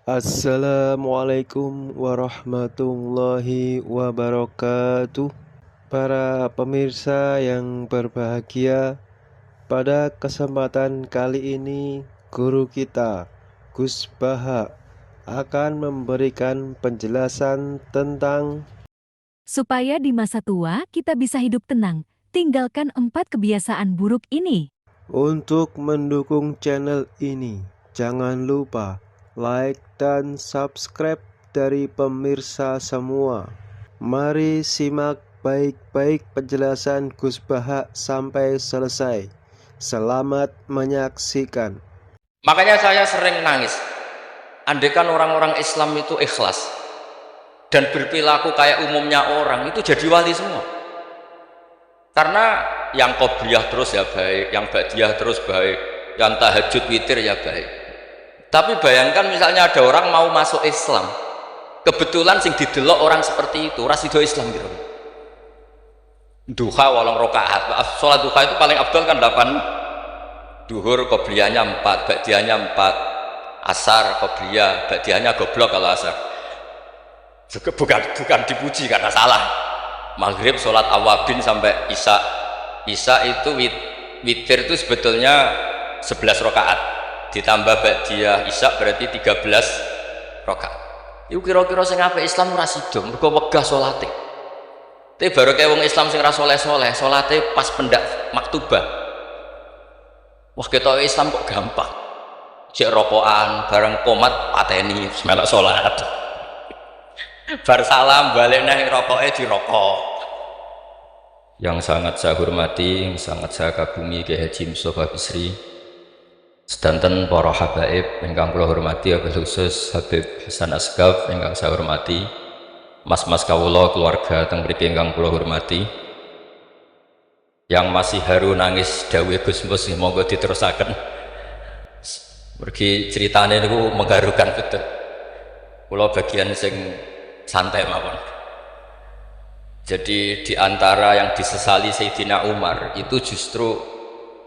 Assalamualaikum warahmatullahi wabarakatuh. Para pemirsa yang berbahagia, pada kesempatan kali ini guru kita, Gus Baha, akan memberikan penjelasan tentang Supaya di masa tua kita bisa hidup tenang, tinggalkan 4 kebiasaan buruk ini. untuk mendukung channel ini. Jangan lupa like dan subscribe dari pemirsa semua. Mari simak baik-baik penjelasan Gus Baha sampai selesai. Selamat menyaksikan. Makanya saya sering nangis. Andaikan orang-orang Islam itu ikhlas dan berperilaku kayak umumnya orang, itu jadi wali semua. Karena yang qobliyah terus ya baik, yang ba'diyah terus baik, yang tahajud witir ya baik. Tapi bayangkan misalnya ada orang mau masuk Islam, kebetulan sing didelok orang seperti itu, rasido Islam gitu. Duha walang rokaat, sholat duha itu paling abdul kan 8 duhur, qobliyahnya 4, ba'diyahnya 4, asar, qobliyah, ba'diyahnya goblok kalau asar. Bukan dipuji karena salah. Maghrib sholat awabin sampai isya itu witir itu sebetulnya 11 rakaat ditambah ba'diyah isya berarti 13 rakaat. Itu kira-kira sing apik Islam ora sida mergo wegah salate. Tapi baru kayak wong Islam sing ra soleh-soleh, salate pas pendak maktubah. Wah ketok Islam kok gampang. Cek rokokan bareng komat pateni melok salat. Bar salam balik nang rokoke dirokok. Yang sangat saya hormati, yang sangat saya kagumi Kiai Haji Mustofa Bisri, sedanten para habaib ingkang kula hormati, wabil khusus Habib Hasan Asgaf ingkang saya hormati, mas-mas kawula keluarga teng mriki ingkang kula hormati, yang masih haru nangis dawuh Gus Mus monggo diterusaken. Mergi ceritane niku mengharukan betul. Kula bagian sing santai mawon. Jadi diantara yang disesali Sayyidina Umar itu justru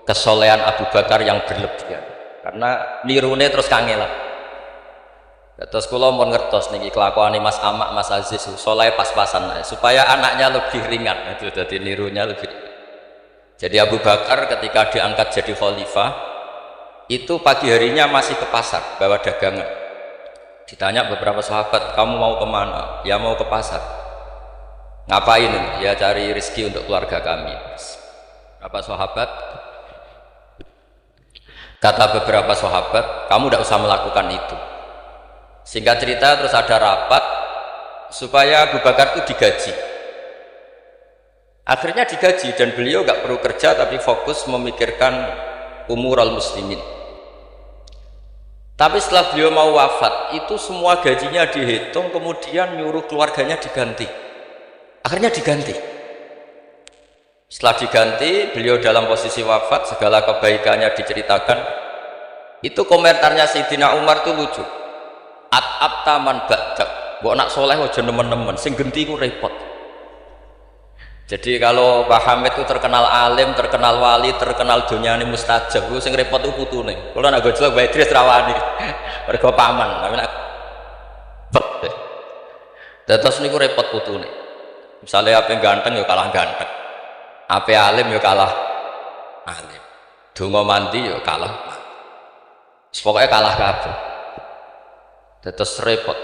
kesolehan Abu Bakar yang berlebihan, karena nirune terus kangelan. Terus kula mau ngertos niki kelakuane Mas Amak, Mas Aziz soleh pas-pasan supaya anaknya lebih ringan, itu jadi nirunya lebih ringan. Jadi Abu Bakar ketika diangkat jadi khalifah itu pagi harinya masih ke pasar bawa dagangan. Ditanya beberapa sahabat, kamu mau kemana? Ya mau ke pasar. Ngapain? Ya cari rezeki untuk keluarga kami. Beberapa sahabat, kata beberapa sahabat, kamu tidak usah melakukan itu. Singkat cerita terus ada rapat supaya Abu Bakar itu digaji. Akhirnya digaji dan beliau nggak perlu kerja tapi fokus memikirkan umur al-muslimin. Tapi setelah beliau mau wafat itu semua gajinya dihitung, kemudian nyuruh keluarganya diganti. Akhirnya diganti. Setelah diganti, beliau dalam posisi wafat, segala kebaikannya diceritakan. Itu komentarnya Sayyidina Umar itu lucu. At-abtaman ba'dak. Mbok nak soleh aja nemen-nemen, sing genti ku repot. Jadi kalau Pak Hamid itu terkenal alim, terkenal wali, terkenal dunyane mustajab, ku sing repot itu putune. Kalau nak gojlok Mbak Idris rawani. Mergo paman, tapi nak terus niku repot putune. Misalnya apa yang ganteng ya kalah ganteng, apa alim ya kalah alim, donga mandi ya kalah mandi. Pokoknya kalah kabeh. Terus repot.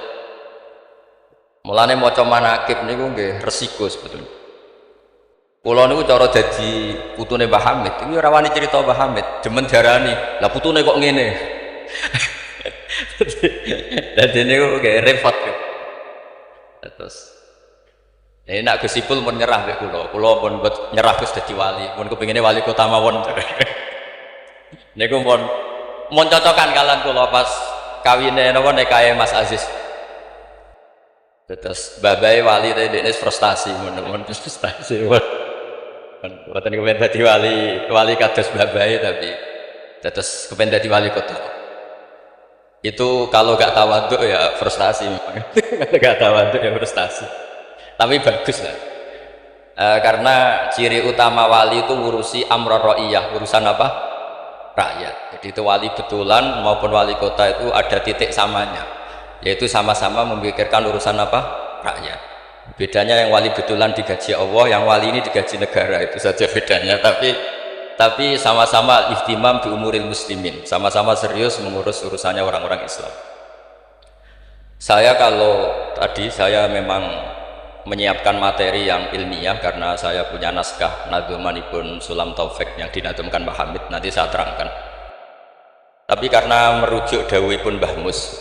Mulane maca manaqib niku nggih resiko sebetulnya. Kula niku cara dadi putune Mbah Hamid, iki ora wani cerita Mbah Hamid, demen diarani, lah putune kok ngene. Dadi niku nggih repot. Terus ini nak Gus Ipul pun nyerah ke kula pun buat nyerah Gus dadi wali, pun kepinginnya wali kota mawon. Niku pun mau cocokan kalian kula pas kawine napa nikahe Mas Aziz. Terus babai wali tadi ini frustasi, mun frustasi. Buatan kepen dadi wali kados babai tapi terus kepen dadi wali kota. Itu kalau gak tawaduk ya frustasi memang. Kalau gak tawaduk ya frustasi. Tapi bagus lah, karena ciri utama wali itu ngurusi amror ro'iyah, urusan apa? Rakyat. Jadi itu wali betulan maupun wali kota itu ada titik samanya. yaitu sama-sama memikirkan urusan apa? Rakyat. Bedanya yang wali betulan digaji Allah, yang wali ini digaji negara, itu saja bedanya. Tapi sama-sama ihtimam bi umuril muslimin, sama-sama serius mengurus urusannya orang-orang Islam. Saya kalau tadi saya memang menyiapkan materi yang ilmiah karena saya punya naskah Nadzumanipun Sulam Taufik yang dinadumkan Mbah Hamid, nanti saya terangkan. Tapi karena merujuk dawuhipun Mbah Mus,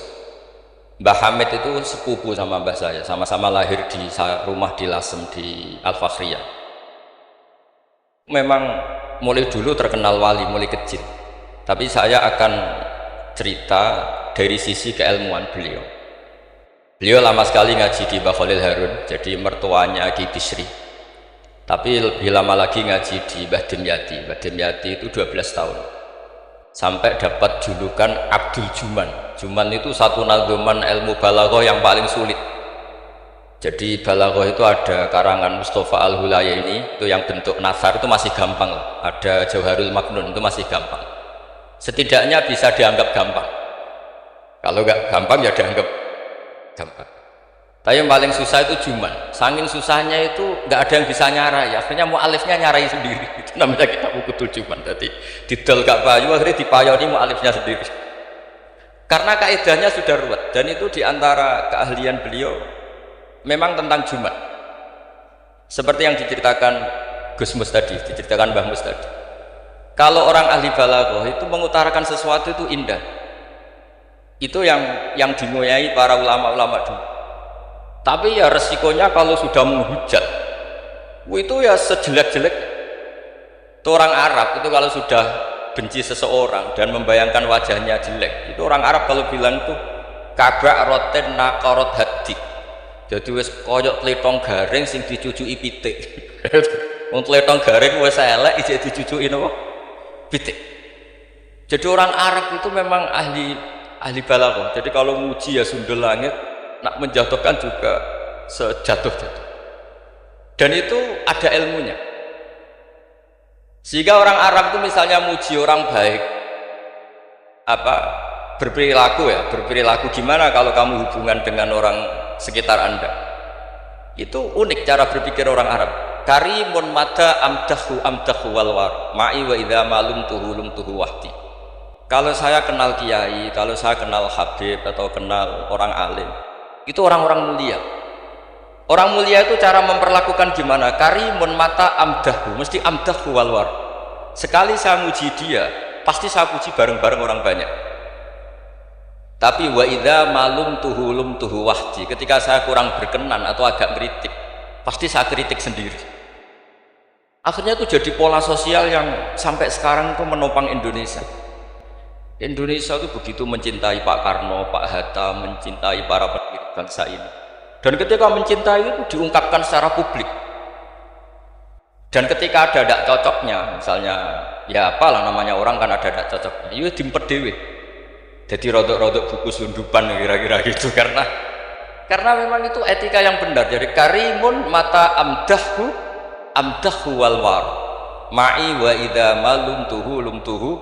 Mbah Hamid itu sepupu sama mbah saya, sama-sama lahir di rumah di Lasem di Al-Fakhriyah. Memang mulai dulu terkenal wali, mulai kecil. Tapi saya akan cerita dari sisi keilmuan beliau. Beliau lama sekali ngaji di Mbah Khalil Harun, jadi mertuanya Ki Bisri. Tapi lebih lama lagi ngaji di Mbah Dimyati. Mbah Dimyati itu 12 tahun. Sampai dapat julukan Abdul Juman. Juman itu satu nadzuman ilmu balaghah yang paling sulit. Jadi balaghah itu ada karangan Mustafa Al-Hulayaini, itu yang bentuk nasar itu masih gampang. Ada Jauharul Maknun itu masih gampang. Setidaknya bisa dianggap gampang. Kalau nggak gampang ya dianggap gampang. Tapi yang paling susah itu Juman. Saking susahnya itu nggak ada yang bisa nyarai. Akhirnya mu'alifnya nyarai sendiri. Itu namanya kitab Ukudul Juman. Jadi didol gak payu, akhirnya dipayoni mu'alifnya sendiri. Karena kaidahnya sudah ruwet. Dan itu diantara keahlian beliau memang tentang Juman. Seperti yang diceritakan Gus Mus tadi, diceritakan Mbah Mus tadi. Kalau orang ahli balaghah itu mengutarakan sesuatu itu indah. Itu yang dingoyai para ulama-ulama dulu. Tapi ya resikonya kalau sudah menghujat, itu ya sejelek-jelek. Itu orang Arab itu kalau sudah benci seseorang dan membayangkan wajahnya jelek, itu orang Arab kalau bilang itu kabak roten nakarot hati. Jadi wis koyok tletong garing sing dicucuki pitik. Wong tletong garing wis elek ijek dicucuki napa? Pitik. Jadi orang Arab itu memang ahli balaghah. Jadi kalau muji ya sundul langit, nak menjatuhkan juga sejatuh-jatuh. Dan itu ada ilmunya. Sehingga orang Arab itu misalnya muji orang baik, berperilaku gimana kalau kamu hubungan dengan orang sekitar Anda. Itu unik cara berpikir orang Arab. Karimun mata amdahu walwar ma'i wa idza malum tuhu wahdi. Kalau saya kenal kiai, kalau saya kenal habib atau kenal orang alim, itu orang-orang mulia. Orang mulia itu cara memperlakukan gimana? Karimun mata amdahu, mesti amdahu walwar. Sekali saya muji dia, pasti saya puji bareng-bareng orang banyak. Tapi wa idza malum tuhu wahdi, ketika saya kurang berkenan atau agak kritik, pasti saya kritik sendiri. Akhirnya itu jadi pola sosial yang sampai sekarang itu menopang Indonesia. Indonesia itu begitu mencintai Pak Karno, Pak Hatta, mencintai para pendiri bangsa ini. Dan ketika mencintai itu diungkapkan secara publik. Dan ketika ada tidak cocoknya, misalnya ya apalah namanya orang kan ada tidak cocoknya, ya dimpet dewe. Jadi rodok-rodok buku sundupan kira-kira gitu karena memang itu etika yang benar. Jadi karimun mata amdahu walwar ma'i wa idza malum tuhu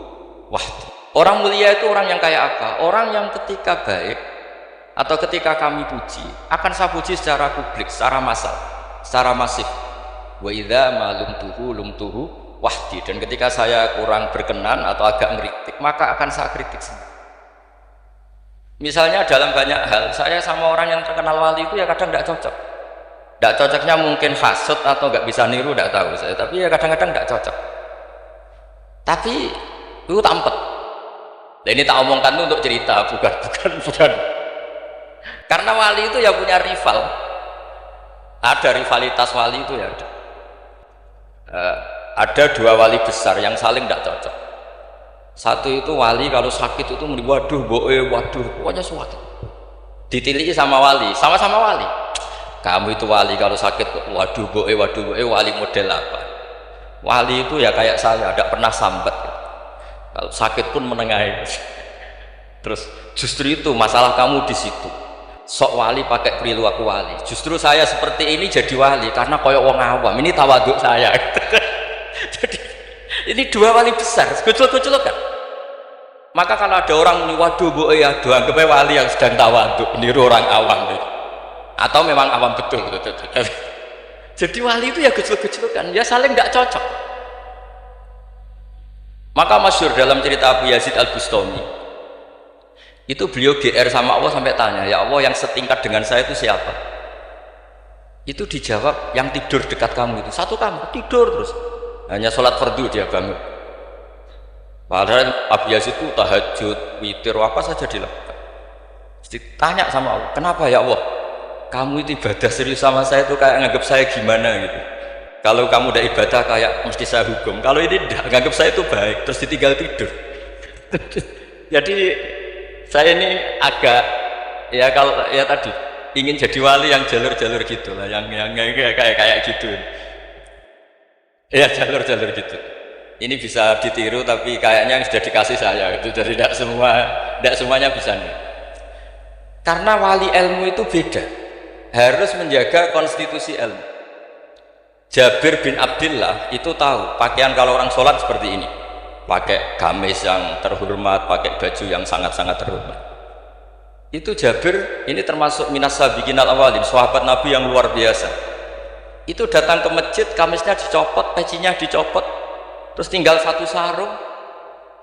wahdi. Orang mulia itu orang yang kayak apa? Orang yang ketika baik atau ketika kami puji, akan saya puji secara publik, secara massal, secara masif. Wa idza ma lumtuhu wahdi. Dan ketika saya kurang berkenan atau agak ngeritik, maka akan saya kritik sendiri. Misalnya dalam banyak hal, saya sama orang yang terkenal wali itu ya kadang tidak cocok. Tidak cocoknya mungkin hasut atau nggak bisa niru, tidak tahu saya. Tapi ya kadang-kadang tidak cocok. Tapi itu tampet. Nah, ini tak omongkan itu untuk cerita, bukan. Karena wali itu ya punya rival. Ada rivalitas wali itu ya ada. Ada dua wali besar yang saling tidak cocok. Satu itu wali kalau sakit itu waduh pokoknya sakit. Ditiliki sama wali, sama-sama wali. Kamu itu wali kalau sakit waduh wali model apa? Wali itu ya kayak saya, tidak pernah sambat. Kalau sakit pun menengahi. Terus justru itu masalah kamu di situ. Sok wali pakai perilaku wali. Justru saya seperti ini jadi wali karena koyok wong awam. Ini tawaduk saya. Jadi ini dua wali besar, gejolak-gejolak kan. Maka kalau ada orang ini, waduh bu, ya doang kepe wali yang sedang tawadhu, niru orang awam gitu. Atau memang awam betul. Jadi wali itu ya gejluk-gejlukan, ya saling tidak cocok. Maka masyhur dalam cerita Abu Yazid Al-Bustami, itu beliau GR sama Allah sampai tanya, ya Allah yang setingkat dengan saya itu siapa? Itu dijawab, yang tidur dekat kamu itu. Satu kamar tidur terus, hanya sholat fardu dia bangun. Padahal Abu Yazid itu tahajud, witir, apa saja dilakukan. Ditanya sama Allah, kenapa ya Allah? Kamu itu ibadah serius sama saya itu kayak nganggap saya gimana gitu. Kalau kamu udah ibadah kayak mesti saya hukum. Kalau ini tidak, nganggap saya itu baik, terus ditinggal tidur. Jadi saya ini agak ya kalau ya tadi ingin jadi wali yang jalur-jalur gitu lah, yang kayak gitu. Ya jalur-jalur gitu. Ini bisa ditiru tapi kayaknya yang sudah dikasih saya itu, jadi tidak semuanya bisa nih. Karena wali ilmu itu beda, harus menjaga konstitusi ilmu. Jabir bin Abdillah itu tahu pakaian kalau orang sholat seperti ini, pakai gamis yang terhormat, pakai baju yang sangat-sangat terhormat. Itu Jabir ini termasuk minas sabiqin al-awwalin, sahabat Nabi yang luar biasa. Itu datang ke masjid, gamisnya dicopot, pecinya dicopot, terus tinggal satu sarung,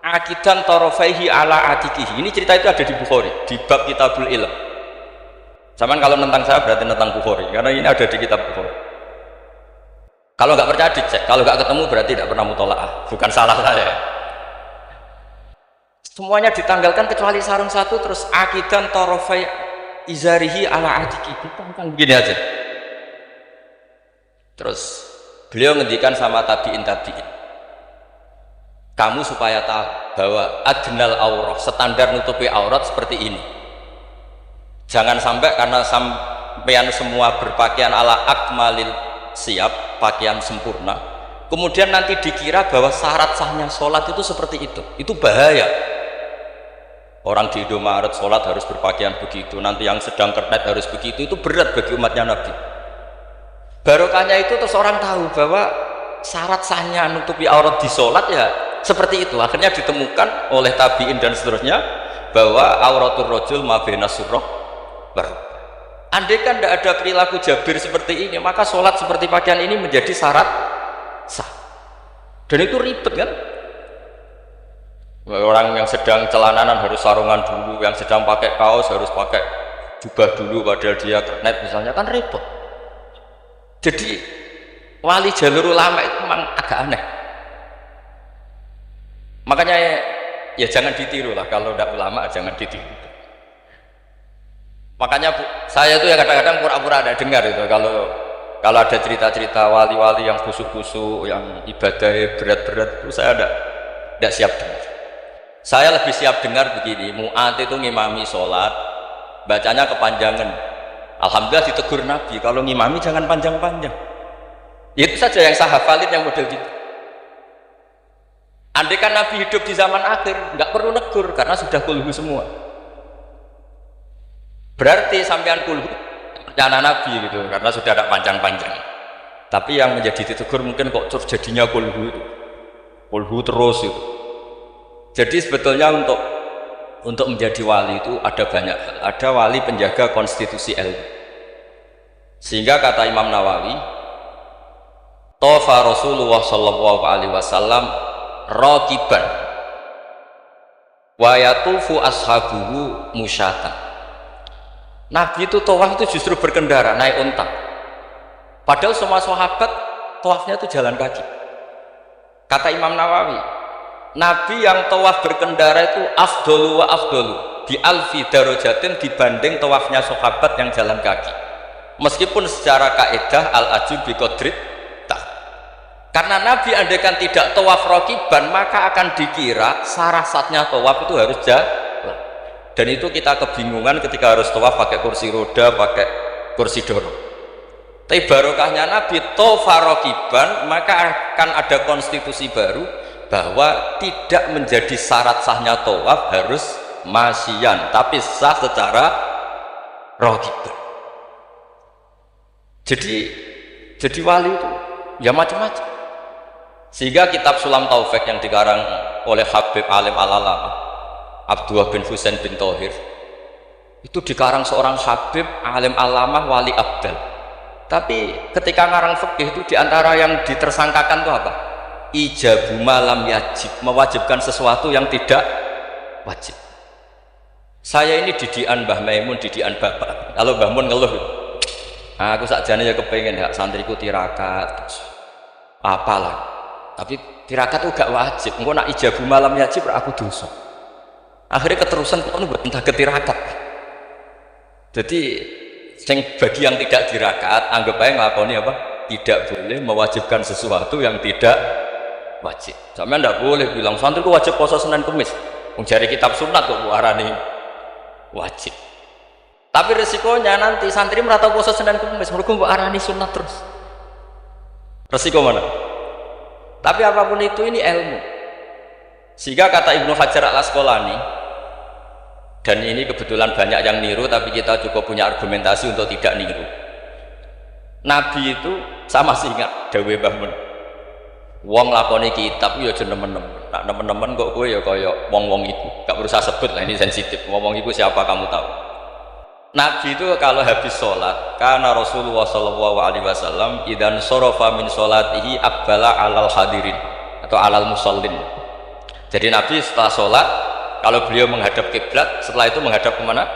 akidan tarafaihi ala atikihi. Ini cerita itu ada di Bukhari, di bab Kitabul Ilm. Zaman kalau tentang saya berarti tentang Bukhari, karena ini ada di kitab Bukhari. Kalau nggak percaya dicek, kalau nggak ketemu berarti tidak pernah mutolaah, bukan salah saya. Semuanya ditanggalkan kecuali sarung satu, terus akidan tarafai izarihi ala atikihi. Ditanggalkan begini aja. Terus beliau ngendikan sama tabiin, kamu supaya tahu bahwa adnal aurah, standar nutupi aurat seperti ini. Jangan sampai karena sampean semua berpakaian ala akmalil siap, pakaian sempurna, kemudian nanti dikira bahwa syarat sahnya sholat itu seperti itu bahaya. Orang di Indomaret sholat harus berpakaian begitu, nanti yang sedang kernet harus begitu, itu berat bagi umatnya Nabi. Barokahnya itu terus orang tahu bahwa syarat sahnya nutupi aurat di sholat ya seperti itu. Akhirnya ditemukan oleh tabiin dan seterusnya bahwa auratul rajul ma baina surrah baru. Andai kan tidak ada perilaku Jabir seperti ini, maka sholat seperti pakaian ini menjadi syarat sah. Dan itu ribet kan? Orang yang sedang celananan harus sarungan dulu, yang sedang pakai kaos harus pakai jubah dulu, padahal dia kernet misalnya, kan repot. Jadi wali jalur ulama itu memang agak aneh. Makanya ya jangan ditiru lah, kalau tidak ulama jangan ditiru. Makanya saya tuh ya kadang-kadang pura-pura ada dengar itu kalau ada cerita-cerita wali-wali yang khusyuk-khusyuk, yang ibadahnya berat-berat, itu saya tidak siap dengar. Saya lebih siap dengar begini, Mu'ad itu ngimami sholat, bacanya kepanjangan. Alhamdulillah ditegur Nabi, kalau ngimami jangan panjang-panjang. Itu saja yang saya hafalin yang model gitu. Andai kan Nabi hidup di zaman akhir, nggak perlu negur karena sudah kulhu semua. Berarti sampean kulhu rencana Nabi gitu, karena sudah ada panjang-panjang. Tapi yang menjadi ditegur mungkin kok jadinya kulhu itu, kulhu terus itu. Jadi sebetulnya untuk menjadi wali itu ada banyak hal. Ada wali penjaga konstitusi ilmu. Sehingga kata Imam Nawawi, Tofa Rasulullah sallallahu alaihi wasallam raqiban wa yatufu ashabuhu musyatan. Nabi itu tawaf itu justru berkendara, naik unta. Padahal semua sahabat tawafnya itu jalan kaki. Kata Imam Nawawi, Nabi yang tawaf berkendara itu afdolu wa afdolu bi alfi darajatin dibanding tawafnya sahabat yang jalan kaki. Meskipun secara kaidah al-ajub bi qadrit tak. Karena Nabi andaikan tidak tawaf raqiban, maka akan dikira syarat-syaratnya tawaf itu harus jalan. Dan itu kita kebingungan ketika harus tawaf pakai kursi roda, pakai kursi dorong. Tapi barokahnya Nabi tawafa raqiban, maka akan ada konstitusi baru bahwa tidak menjadi syarat sahnya tawaf harus masyian, tapi sah secara raqiban. Jadi wali itu ya macam-macam. Sehingga kitab Sulam Taufik yang dikarang oleh Habib Alim Al-Alamah Abdullah bin Husain bin Thohir itu dikarang seorang habib, alim alamah, wali abdal. Tapi ketika ngarang fikih itu diantara yang ditersangkakan itu apa? Ijabu malam yajib, mewajibkan sesuatu yang tidak wajib. Saya ini didikan Mbah Maimun, didikan bapak. Kalau Mbah Mun ngeluh, aku sakjane ya kepengen hak santriku tirakat, apalah. Tapi tirakat itu gak wajib. Engko nak ijabu malam yajib aku dosa. Akhirnya keterusan kok entah ketirakat. Jadi bagi yang tidak dirakaat anggap aja ngelakoni apa? Tidak boleh mewajibkan sesuatu yang tidak wajib. Sampeyan ndak boleh bilang santriku wajib puasa Senin Kamis. Wong jare kitab sunat kok arani wajib. Tapi resikonya nanti santri merata puasa Senin Kamis, mergo mbok arani sunat terus. Resiko mana? Tapi apapun itu ini ilmu. Sehingga kata Ibnu Hajar Al-Asqalani, dan ini kebetulan banyak yang niru, tapi kita cukup punya argumentasi untuk tidak niru. Nabi itu sama sih ingat dawuh Mbah Mun. Wong lakoni kitab ya aja nemen-nemen. Nak nemen-nemen kok kowe ya kaya wong-wong iku. Gak berusaha sebut lah, ini sensitif. Wong iku siapa kamu tahu. Nabi itu kalau habis sholat, karena Rasulullah SAW idan sorofa min sholatihi aqbala alal hadirin atau alal musallin. Jadi Nabi setelah sholat, kalau beliau menghadap kiblat, setelah itu menghadap kemana?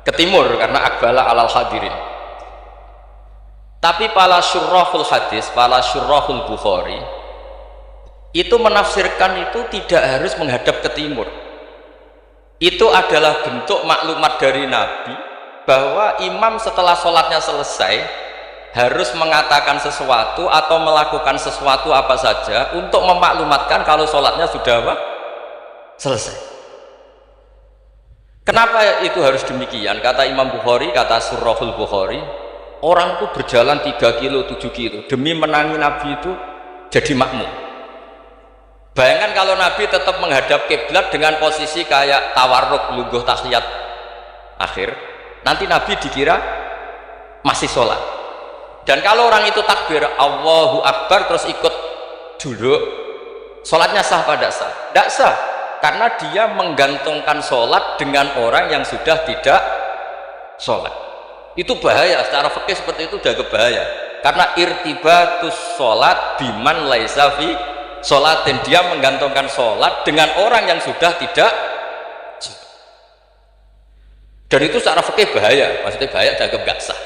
Ke timur, karena aqbala alal hadirin. Tapi para syurrahul hadis, para syurrahul Bukhari itu menafsirkan itu tidak harus menghadap ke timur. Itu adalah bentuk maklumat dari Nabi bahwa imam setelah sholatnya selesai harus mengatakan sesuatu atau melakukan sesuatu apa saja untuk memaklumatkan kalau sholatnya sudah apa? Selesai. Kenapa itu harus demikian? Kata Imam Bukhari, kata Surahul Bukhari, orang itu berjalan 3 kilo, 7 kilo demi menangi Nabi itu jadi makmum. Bayangkan kalau Nabi tetap menghadap kiblat dengan posisi kayak tawarruk lungguh tahiyat akhir, nanti Nabi dikira masih sholat. Dan kalau orang itu takbir Allahu Akbar terus ikut duduk, sholatnya sah pada sah? Tidak sah, karena dia menggantungkan sholat dengan orang yang sudah tidak sholat. Itu bahaya, secara fikih seperti itu udah bahaya, karena irtibatus sholat biman laisa fi sholatin, dia menggantungkan sholat dengan orang yang sudah tidak. Dan itu secara fikih bahaya, maksudnya bahaya dianggap gak sah.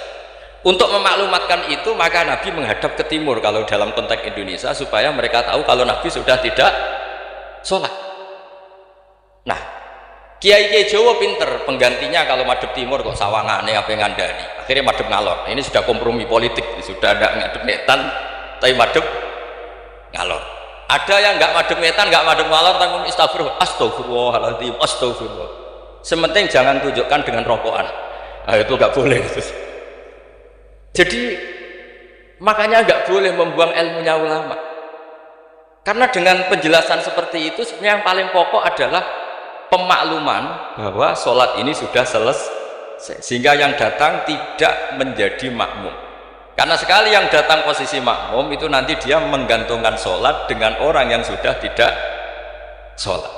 Untuk memaklumatkan itu maka Nabi menghadap ke timur kalau dalam konteks Indonesia, supaya mereka tahu kalau Nabi sudah tidak sholat. Nah, kiai-kiai Jawa pinter, penggantinya kalau madhep timur kok sawangane apa yang ngandani, akhirnya madhep ngalor. Ini sudah kompromi politik, sudah ada ngadep netan tapi madhep ngalor. Ada yang nggak madhep netan, nggak madhep ngalor, tapi astagfirullahaladzim, astagfirullah. Sementing jangan tunjukkan dengan rokokan. Nah, itu nggak boleh. Jadi makanya nggak boleh membuang ilmunya ulama, karena dengan penjelasan seperti itu sebenarnya yang paling pokok adalah pemakluman bahwa sholat ini sudah selesai, sehingga yang datang tidak menjadi makmum. Karena sekali yang datang posisi makmum itu nanti dia menggantungkan sholat dengan orang yang sudah tidak sholat.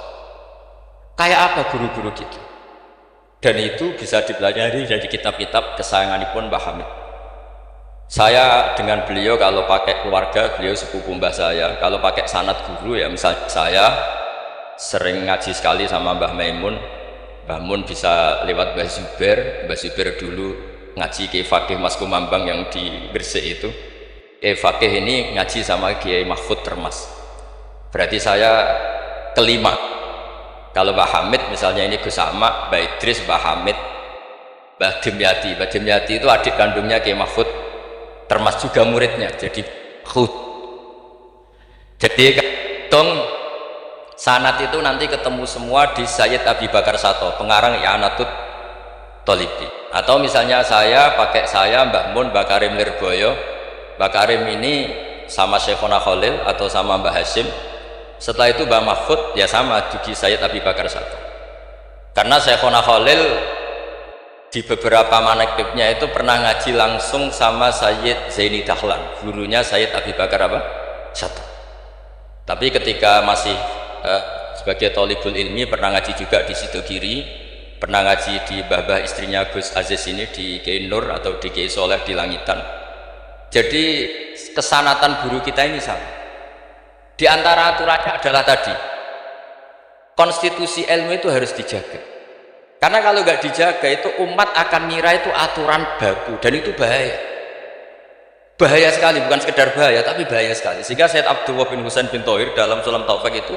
Kayak apa guru-guru gitu? Dan itu bisa dipelajari dari kitab-kitab kesayanganipun Mbah Hamid. Saya dengan beliau kalau pakai keluarga, beliau sepupu mbah saya, kalau pakai sanad guru ya misalnya saya sering ngaji sekali sama Mbah Maimun. Mbah Mun bisa lewat Mbah Zubair dulu ngaji Kiai Fakih Mas Kumambang yang di Gresik itu. Kiai Fakih ini ngaji sama Kiai Mahfud Termas, berarti saya kelima. Kalau Mbah Hamid misalnya ini Gus Ahmad, Mbah Idris, Mbah Hamid, Mbah Dimyati. Mbah Dimyati itu adik kandungnya Kiai Mahfud Termas, juga muridnya, jadi khut. Jadi dong sanad itu nanti ketemu semua di Sayyid Abi Bakar Sato, pengarang I'anatut Tholibi. Atau misalnya saya pakai Mbah Mun, Mbah Karim Lirboyo. Mbah Karim ini sama Syekhona Khalil atau sama Mbah Hashim. Setelah itu Mbah Mahfud ya sama di Sayyid Abi Bakar Sato. Karena Syekhona Khalil di beberapa manaqibnya itu pernah ngaji langsung sama Sayyid Zaini Dahlan, gurunya Sayyid Abi Bakar Sato. Tapi ketika masih sebagai thalibul ilmi, pernah ngaji juga di Sidogiri, pernah ngaji di babah istrinya Gus Aziz ini di Kiai Nur atau di Kiai Soleh di Langitan. Jadi kesanatan guru kita ini sama. Di antara aturannya adalah tadi, konstitusi ilmu itu harus dijaga. Karena kalau nggak dijaga itu umat akan ngira itu aturan baku, dan itu bahaya. Bahaya sekali, bukan sekedar bahaya, tapi bahaya sekali. Sehingga Sayyid Abdullah bin Husain bin Thohir dalam Sulam Taufik itu,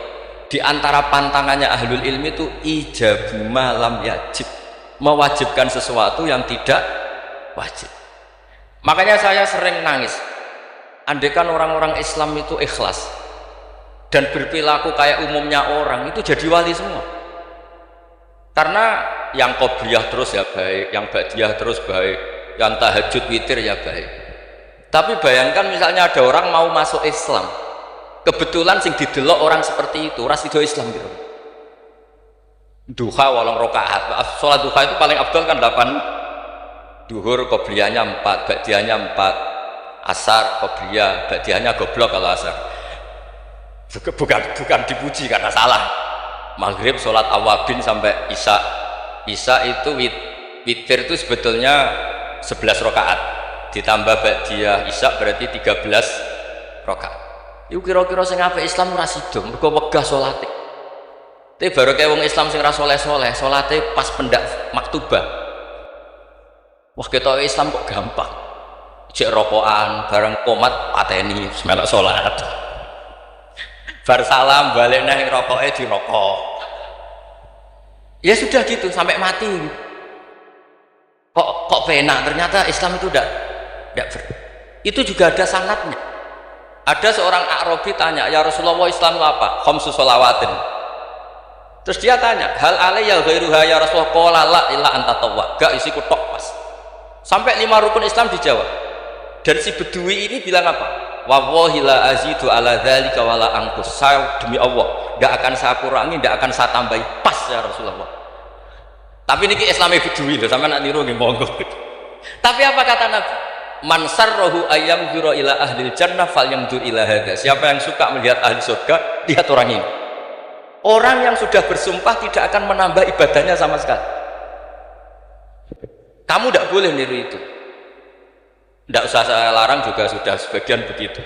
di antara pantangannya ahlul ilmi itu ijabu ma lam yajib, mewajibkan sesuatu yang tidak wajib. Makanya saya sering nangis, andaikan orang-orang Islam itu ikhlas dan berperilaku kayak umumnya orang, itu jadi wali semua. Karena yang qobliyah terus ya baik, yang ba'diyah terus baik, yang tahajud witir ya baik. Tapi bayangkan misalnya ada orang mau masuk Islam, kebetulan sing didelok orang seperti itu ras itu Islam gitu. Duha 8 rakaat, sholat duha itu paling abdul kan 8, duhur qobliyahnya 4, ba'diyahnya 4, asar qobliyah, ba'diyahnya goblok kalau asar. Bukan dipuji karena salah. Maghrib sholat awabin sampai isya itu witir itu sebetulnya 11 rakaat ditambah ba'diyah isya berarti 13 rakaat. Iku kira-kira sing apik Islam ora sida mergo wegah salate. Tapi baru kayak wong Islam sing ra saleh-saleh, salate pas pendak maktubah. Wah ketok Islam kok gampang. Jek rokokan bareng komat pateni melok salat. Bar salam balik nang rokoke dirokok. Ya sudah gitu sampai mati. Kok penak, ternyata Islam itu tidak itu juga ada sanatnya. Ada seorang Arabi tanya, ya Rasulullah Islam itu apa? Khamsu sholawatin. Terus dia tanya, hal alayya ghairuha ya Rasulullah? Qala la illa anta tawwa. Gak isiku tok pas. Sampai 5 rukun Islam dijawab. Dan si Bedui ini bilang apa? Wallahi la azidu ala dzalika wala angkus. Saya demi Allah, enggak akan saya kurangi, enggak akan saya tambahi, pas ya Rasulullah. Tapi niki Islami Bedui lho, sampean nak niru nggih monggo. Tapi apa kata Nabi? Man sarrahu ayyam dzura ila ahlil jannah falyamdzur ila hadza. Siapa yang suka melihat ahli surga, lihat orang ini. Orang yang sudah bersumpah tidak akan menambah ibadahnya sama sekali. Kamu tidak boleh niru itu. Tidak usah saya larang juga sudah sebagian begitu.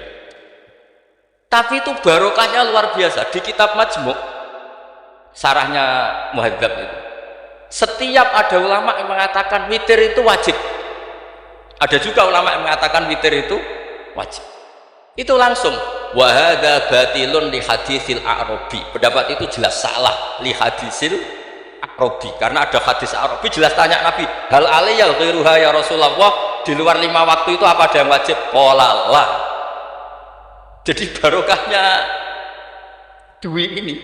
Tapi itu barokahnya luar biasa. Di kitab Majmu' sarahnya Muhadzab itu, setiap ada ulama yang mengatakan witir itu wajib, ada juga ulama yang mengatakan witir itu wajib. Itu langsung wa hadza batilun li hadisil a'rabi. Pendapat itu jelas salah li hadisil a'rabi, karena ada hadis A'rabi jelas tanya Nabi, hal alayya ghairuha ya Rasulullah? Di luar 5 waktu itu apa ada yang wajib? Qala la. Jadi barokahnya Dwi ini,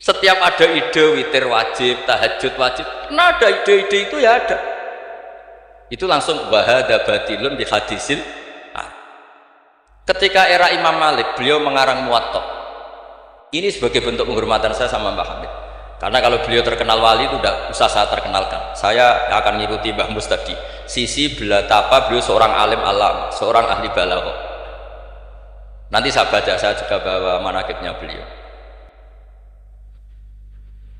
setiap ada ide witir wajib, tahajud wajib, karena ada ide-ide itu ya ada. Itu langsung wahada batilun di hadisil. Ketika era Imam Malik, beliau mengarang Muwatta. Ini sebagai bentuk penghormatan saya sama Mbah Hamid. Karena kalau beliau terkenal wali itu tidak usah saya terkenalkan. Saya akan mengikuti Mbah Mus tadi. Sisi belatapa beliau seorang alim alam, seorang ahli balaghah. Nanti saya baca, saya juga bawa manaqibnya beliau.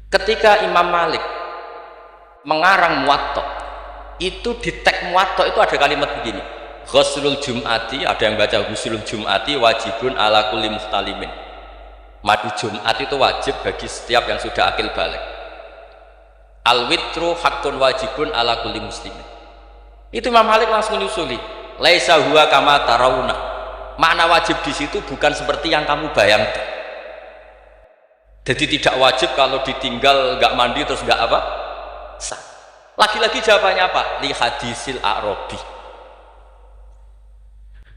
Ketika Imam Malik mengarang Muwatta, itu di teks Muwatta itu ada kalimat begini, ghuslul jum'ati, ada yang baca ghuslul jum'ati wajibun ala kulli muhtalimin. Mandi Jumat itu wajib bagi setiap yang sudah akil balik. Al witru hakun wajibun ala kulli muslimin. Itu Imam Malik langsung nyusuli, laisa huwa kama tarawuna. Makna wajib di situ bukan seperti yang kamu bayangkan. Jadi tidak wajib kalau ditinggal nggak mandi terus nggak apa? Sah. Lagi-lagi jawabannya apa? Li hadisil a'rabi.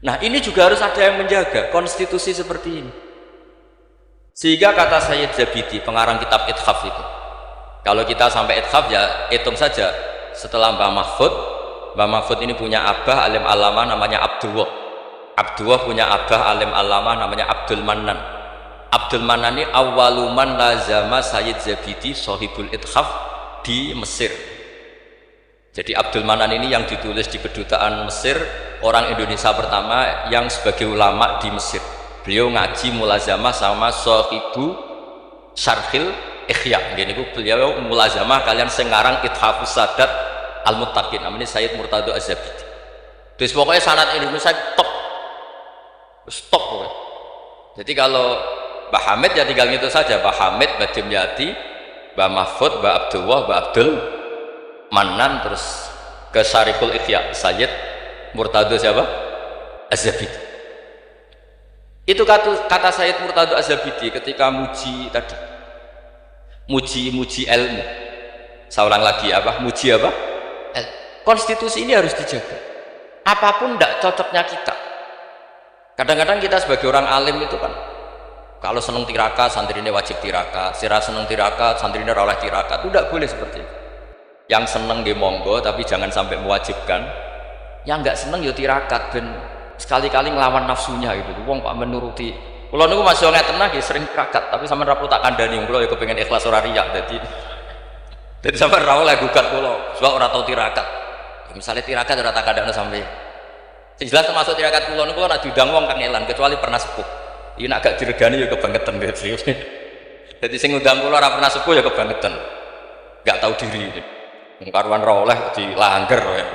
Nah ini juga harus ada yang menjaga konstitusi seperti ini. Sehingga kata Sayyid Zabidi, pengarang kitab Ithaf itu, kalau kita sampai Ithaf ya hitung saja, setelah Mbah Mahfud ini punya abah alim alama namanya Abdullah. Abdullah punya abah alim alama namanya Abdul Mannan. Abdul Mannan ini awaluman lazama Sayyid Zabidi sahibul Ithaf di Mesir. Jadi Abdul Mannan ini yang ditulis di kedutaan Mesir, orang Indonesia pertama yang sebagai ulama di Mesir. Beliau ngaji mulazamah sama sahibu Syarhil Ikhya. Gini ku beliau mulazamah kalian sengarang Ithafus Sadat Al-Muttaqin. Namanya Sayyid Murtado Az-Zabidi. Terus pokoknya sanad Indonesia stop pokoknya. Jadi kalau Mbah Hamid ya tinggal gitu saja, Mbah Hamid, Mbah Dimyati, Mbah Mahfud, Mbah Abdullah, Mbah Abdul Manan, terus ke Syarhul Ikhya Sayyid Murtado siapa? Az-Zabidi. Itu kata Sayyid Murtado Az-Zabidi ketika muji tadi, muji ilmu. Saya ulang lagi apa? Muji apa? Konstitusi ini harus dijaga. Apapun tidak cocoknya kita. Kadang-kadang kita sebagai orang alim itu kan, kalau seneng tiraka, santrinya wajib tiraka. Sira seneng tiraka, santrinya rawlah tiraka. Itu tidak boleh seperti itu. Yang seneng di monggo, tapi jangan sampai mewajibkan. Yang nggak seneng ya tirakat, dan sekali-kali ngelawan nafsunya gitu. Wong pak menuruti. Kalau niku masih ngeten lagi sering tirakat, tapi sama rapu tak kandani. Kalau ya kepengen ikhlas ora riya, jadi sama rawol lagi gugat kalau sebab orang tahu tirakat. Misalnya tirakat ora tak kandani sampai. Jelas termasuk tirakat kulo niku ora diundang wong kang elan kecuali pernah sepuh. Ini agak diregani ya kebangetan serius. Jadi sing ngundang kulo ora pernah sepuh ya kebangetan. Enggak tahu diri. Karuan rawoleh dilanggar ya.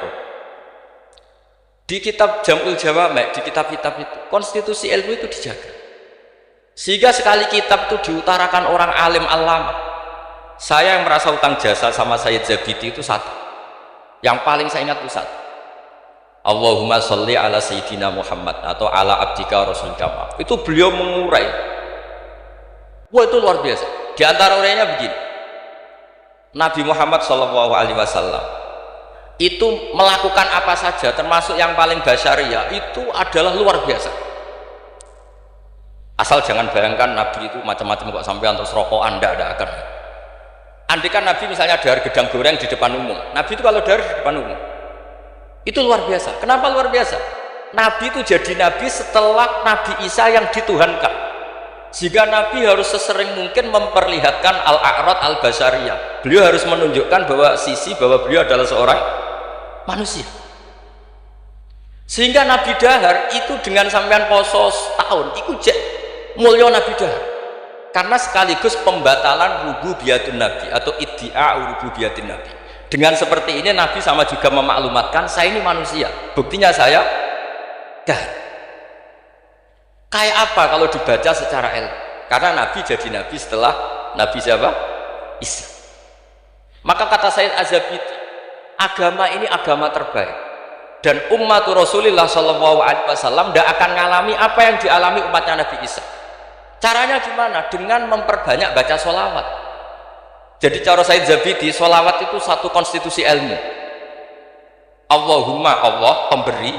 Di kitab Jam'ul Jawami', di kitab-kitab itu konstitusi ilmu itu dijaga. Sehingga sekali kitab itu diutarakan orang alim alama. Saya yang merasa utang jasa sama Sayyid Zabidi itu satu. Yang paling saya ingat itu satu. Allahumma sholli ala Sayyidina Muhammad atau ala abdika rasulika. Itu beliau mengurai. Wah itu luar biasa. Di antara urainya begini. Nabi Muhammad SAW itu melakukan apa saja termasuk yang paling basyariah itu adalah luar biasa. Asal jangan bayangkan Nabi itu macam-macam kok sampai terus rokokan, tidak akan. Andai kan Nabi misalnya dahar gedang goreng di depan umum, Nabi itu kalau dahar di depan umum itu luar biasa. Kenapa luar biasa? Nabi itu jadi Nabi setelah Nabi Isa yang dituhankan, sehingga Nabi harus sesering mungkin memperlihatkan al-a'rad al-basyariyah. Beliau harus menunjukkan bahwa beliau adalah seorang manusia. Sehingga Nabi dahar itu dengan sampean poso setahun itu mulya Nabi dahar, karena sekaligus pembatalan rububiyatun Nabi atau iddia rububiyatun Nabi. Dengan seperti ini Nabi sama juga memaklumatkan saya ini manusia, buktinya saya dahar. Kayak apa kalau dibaca secara ilmu? Karena Nabi jadi Nabi setelah Nabi siapa? Isa. Maka kata Sayyid Az-Zabidi, agama ini agama terbaik, dan umat Rasulullah SAW tidak akan mengalami apa yang dialami umatnya Nabi Isa. Caranya gimana? Dengan memperbanyak baca sholawat. Jadi cara Sayyid Zabidi, sholawat itu satu konstitusi ilmu. Allahumma, Allah pemberi,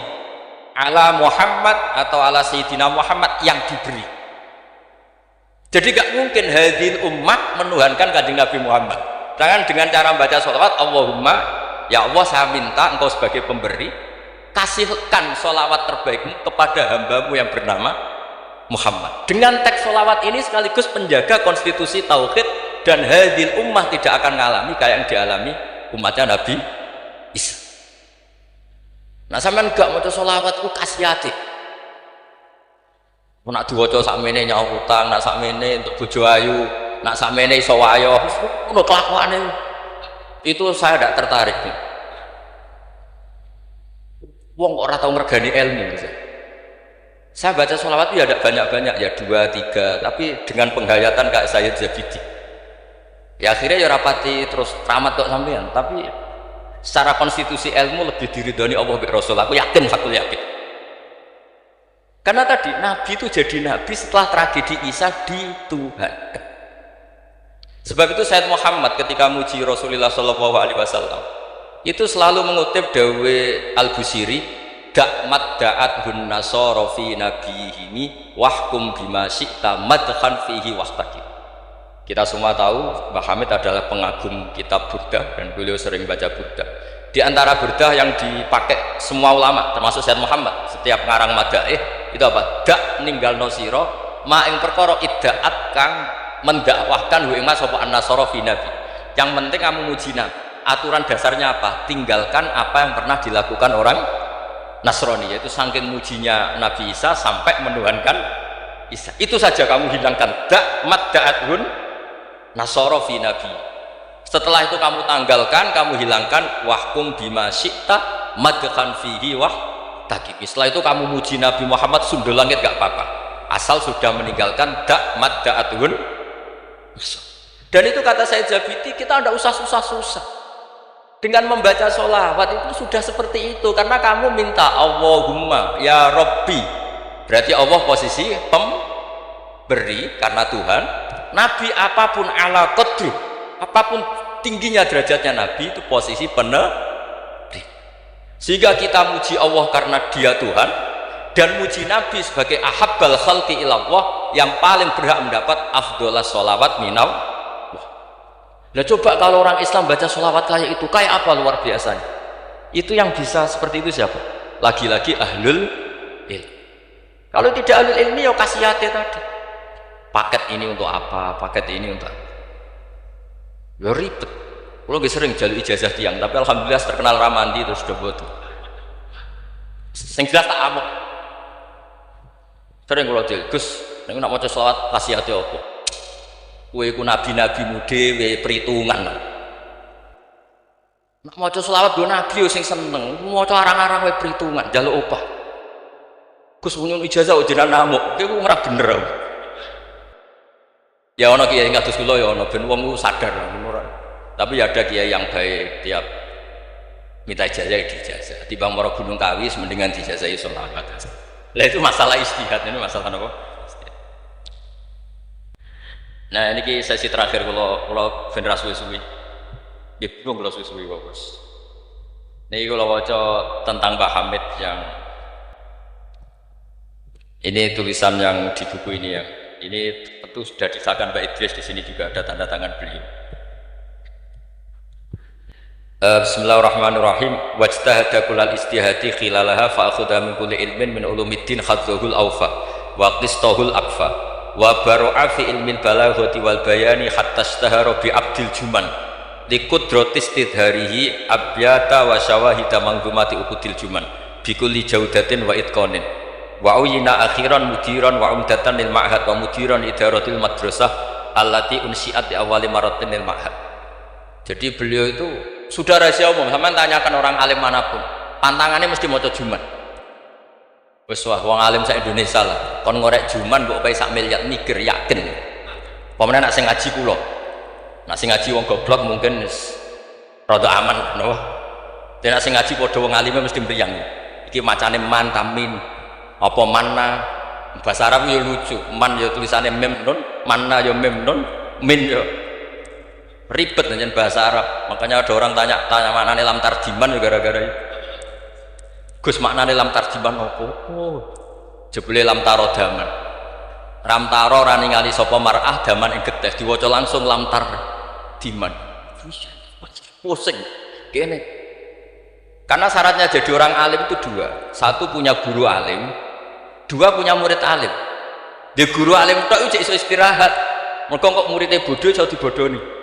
ala Muhammad atau ala Sayyidina Muhammad yang diberi. Jadi gak mungkin hadil ummah menuhankan kanjeng Nabi Muhammad. Jangan dengan cara membaca sholawat, Allahumma, ya Allah saya minta engkau sebagai pemberi, kasihkan sholawat terbaikmu kepada hambamu yang bernama Muhammad. Dengan teks sholawat ini sekaligus penjaga konstitusi tauhid, dan hadil ummah tidak akan mengalami kayak yang dialami umatnya Nabi Isa. Nah sampean gak maca sholawat ku kasihati. Nak diwaca sakmene nyawa utang, nak sakmene untuk bojo ayu, nak sakmene iso wayo, ngono kelakuane. Itu saya tidak tertarik. Wong kok ora tau ngregani ilmu. Saya baca sholawat itu ya tidak banyak-banyak, ya 2-3, tapi dengan penghayatan kayak Sayyid Zabidi. Ya akhirnya ya rapati terus ramat kok sampean, tapi secara konstitusi ilmu lebih diridhoni Allah bi Rasul. Aku yakin. Karena tadi Nabi itu jadi Nabi setelah tragedi Isa dituhankan. Sebab itu Sayyid Muhammad ketika muji Rasulullah SAW itu selalu mengutip dawe Al-Busiri, da'mat da'athun nasara fi nabiyihimi wahkum bima syi'ta madkhan fihi wastaqim. Kita semua tahu Mbah Hamid adalah pengagum kitab Burdah dan beliau sering baca Burdah. Di antara Burdah yang dipakai semua ulama termasuk Sayyid Muhammad setiap ngarang madaih itu apa? Dak ninggal nosiro ma ing perkara iddaat kang mendakwahkan hu ing mas sapa an-nasara fi nabi. Yang penting kamu muji Nabi. Aturan dasarnya apa? Tinggalkan apa yang pernah dilakukan orang Nasrani, yaitu saking mujinya Nabi Isa sampai menuhankan Isa. Itu saja kamu hilangkan. Dak mad da'athun nasara fi nabi. Setelah itu kamu tanggalkan, kamu hilangkan wahkum bima syi'ta madkhan fihi wah taqiq. Setelah itu kamu muji Nabi Muhammad sundul langit gak apa-apa, asal sudah meninggalkan dak madda'atun. Dan itu kata Said Zabidi, kita tidak usah susah-susah dengan membaca sholawat, itu sudah seperti itu, karena kamu minta Allahumma ya Rabbi, berarti Allah posisi pemberi karena Tuhan. Nabi apapun ala qadru, apapun tingginya derajatnya Nabi, itu posisi penebri. Sehingga kita muji Allah karena dia Tuhan, dan muji Nabi sebagai ahabbal khalqi ilallah, yang paling berhak mendapat afdholas sholawat minal. Nah coba kalau orang Islam baca sholawat kayak itu, kayak apa luar biasanya. Itu yang bisa seperti itu siapa? Lagi-lagi ahlul ilm. Kalau tidak ahlul ilmi ya kasihate tadi, paket ini untuk apa, paket ini untuk apa. Ya ribet. Kalau nggak sering jalur ijazah tiang, tapi alhamdulillah terkenal ramandi terus sudah bodoh. Sing jelas tak amuk. Sering kalau jadi Gus, nek nak maca selawat kasih hati apa? Kowe iku nabi-nabi dhewe perhitungan. Nak maca selawat do nabi yo sing seneng, maca arang-arang wae perhitungan, njaluk opah. Gus punya ijazah jenengan namuk, kowe ora bener. Ya ono kiai ngatus kula ya ono ben wong sadar ora. Tapi ada kiai yang baik, tiap minta ijazah dijazah. Timbang maro Gunung Kawi mendingan dijazahi sholawat. Lah itu masalah istihad, ini masalah apa? Nah ini sesi terakhir kalau ben suwi-suwi. Nggih bingung kalau suwi-suwi kok, Bos. Niki kalau waca tentang Pak Hamid yang ini tulisan yang di buku ini ya. Ini tentu sudah disahkan Pak Idris, di sini juga ada tanda tangan beliau. Bismillahirrahmanirrahim. Wajtahada kullal istihadi khilalaha fa akhudha min kulli ilmin min ulumiddin khadzuhul awfa wa qistahul akfa wa baro'a fi ilmil balaghati wal bayani hatta istahara bi abdil juman li qudrati istidharihi abyata wa syawahida manzumati ukudil juman bi kulli jaudatin wa itqanin wa uyina akhiran mudiran wa umdatan lil ma'had wa mudiran idaratil madrasah allati unsiat di awali maratin lil ma'had. Jadi beliau itu sudah rahasia umum, sampean tanyakan orang alim manapun, pantangannya mesti maca juman. Wis wah wong alim sak Indonesia lah, kon ngorek juman mbok pae sak miliar mikir yakin. Pemene nak sing ngaji kula. Nak sing ngaji wong goblok mungkin wis rada aman, napa? Nek sing ngaji padha wong alime mesti mriyang. Iki macane man tamin, apa manna. Bahasa Arab yo lucu, man yo tulisannya mem nun, manna yo mem nun, min yo ribet dengan bahasa Arab. Makanya ada orang tanya maknane lam tarjiman gara-gara itu. Gus maknane lam tarjiman apa? Oh, jebule lam taro daman. Ram taro ra ningali sapa mar'ah daman ing getih, diwaca langsung lam tar diman. Pusing kene. Karena syaratnya jadi orang alim itu dua. Satu punya guru alim, dua punya murid alim. Di guru alim tok iso istirahat. Mergo kok muridnya bodoh iso dibodoni.